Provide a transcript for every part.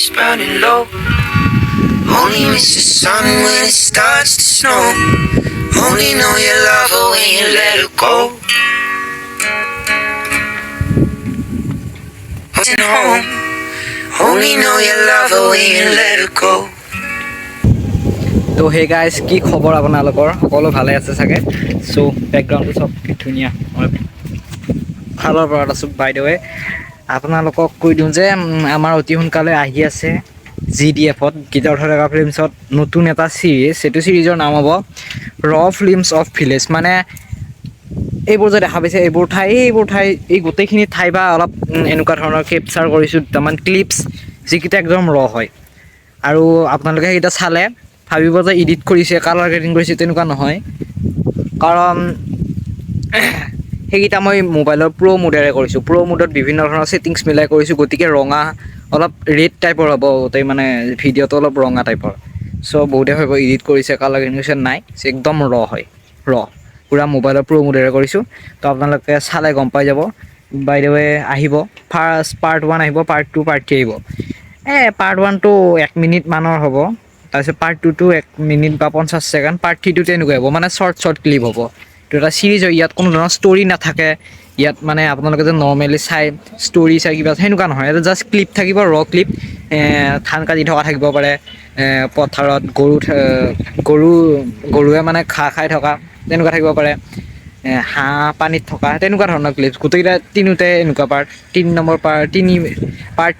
it's burning low. Only miss the sun when it starts to snow. Only know you love her when you let her go. Home. Only know you love her when you let her go. তো hey guys কি খবৰ আপোনালোকৰ সকলো ভালে আছে চাগে so বেকগ্ৰাউণ্ডটো সব কি ধুনীয়া ফালৰ পৰা আছো বাই দ্য ৱে আপোনালোকক কৈ দিওঁ যে আমাৰ অতি সোনকালে আহি আছে জিডিএফত গীতাৰ্থ ডেকা ফিল্মছত নতুন এটা সিৰিজ সেইটো সিৰিজৰ নাম হ'ব ৰ ফিল্মছ অফ ভিলেজ মানে এইবোৰ যে দেখা পাইছে এইবোৰ ঠাই এই গোটেইখিনি ঠাই বা অলপ এনেকুৱা ধৰণৰ কেপচাৰ কৰিছোঁ দুটামান ক্লিপছ যিকেইটা একদম ৰ হয় আৰু আপোনালোকে সেইকেইটা চালে ভাবিব যে এডিট কৰিছে কালাৰ গ্ৰেডিং কৰিছে তেনেকুৱা নহয় কাৰণ সেইকেইটা মই মোবাইলৰ প্ৰ' মোডেৰে কৰিছোঁ প্ৰ' মোডত বিভিন্ন ধৰণৰ ছেটিংছ মিলাই কৰিছোঁ গতিকে ৰঙা অলপ ৰেড টাইপৰ হ'ব গোটেই মানে ভিডিঅ'টো অলপ ৰঙা টাইপৰ চ' বহুতে ভাবিব এডিট কৰিছে কালাৰ গ্ৰেডিং কৰিছে নাই একদম ৰ হয় পুৰা মোবাইলৰ প্ৰ' মোডেৰে কৰিছোঁ তো আপোনালোকে চালে গম পাই যাব বাই দ্য ৱে আহিব ফাৰ্ষ্ট পাৰ্ট 1 আহিব পাৰ্ট 2 পাৰ্ট 3 আহিব পাৰ্ট 1টো 1 মিনিট মানৰ হ'ব তাৰপিছত পাৰ্ট 2টো 1 মিনিট বা 50 ছেকেণ্ড পাৰ্ট 3টো তেনেকুৱা হ'ব মানে শ্বৰ্ট ক্লিপ হ'ব তো এটা চিৰিজ হয় ইয়াত কোনো ধৰণৰ ষ্টৰি নাথাকে ইয়াত মানে আপোনালোকে যে নৰ্মেলি চাই ষ্টৰি চাই কিবা সেনেকুৱা নহয় এটা জাষ্ট ক্লিপ থাকিব ৰ ক্লিপ ধান কাটি থকা থাকিব পাৰে পথাৰত গৰুৱে মানে ঘাঁহ খাই থকা তেনেকুৱা থাকিব পাৰে হাঁহ পানীত থকা তেনেকুৱা ধৰণৰ ক্লিপছ গোটেইকেইটা তিনিওতে এনেকুৱা পাৰ্ট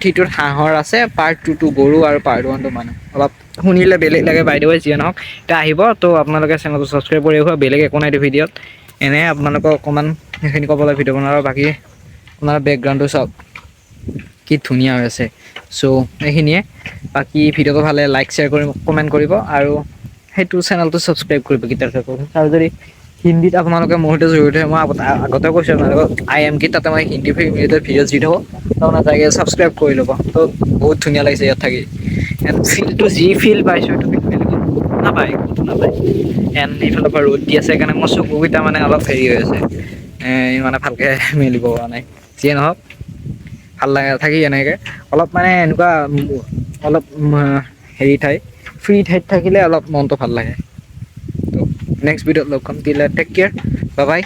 3টোত হাঁহৰ আছে পাৰ্ট 2টো গৰু আৰু পাৰ্ট 1টো মানুহ অলপ শুনিলে বেলেগ লাগে বাই দ্য ৱে যিয়ে নহওক এতিয়া আহিব তো আপোনালোকে চেনেলটো ছাবস্ক্ৰাইব কৰি ৰাখিব বেলেগ একো নাই ভিডিঅ'ত এনে আপোনালোকক অকণমান সেইখিনি ক'বলৈ ভিডিঅ' বনাওঁ বাকী আপোনাৰ বেকগ্ৰাউণ্ডটো চাওক কি ধুনীয়া হৈ আছে চ' এইখিনিয়ে বাকী ভিডিঅ'টো ভালে লাইক শ্বেয়াৰ কৰি কমেণ্ট কৰিব আৰু সেইটো চেনেলটো ছাবস্ক্ৰাইব কৰিব গীতাৰ্থ আৰু যদি হিন্দীত আপোনালোকে মোৰ সৈতে জড়িত মই আগতে কৈছোঁ আপোনালোকক IMK তাতে মই হিন্দী ভিডিঅ' দি থাকোঁ তাৰমানে যাই ছাবস্ক্ৰাইব কৰি ল'ব তো বহুত ধুনীয়া লাগিছে ইয়াত থাকি এণ্ড ফিলটো যি ফিল পাইছোঁ সেইটো ফিল নাপায় এণ্ড এইফালৰ পৰা ৰ'দ দি আছে সেইকাৰণে মোৰ চকুকেইটা মানে অলপ হেৰি হৈ আছে মানে ভালকৈ মেলিব পৰা নাই যিয়ে নহওক ভাল লাগে থাকি এনেকৈ অলপ মানে এনেকুৱা অলপ হেৰি ফ্ৰী ঠাইত থাকিলে অলপ মনটো ভাল লাগে তো নেক্সট ভিডিঅ'ত লগ পাম টেক কেয়াৰ বাই বাই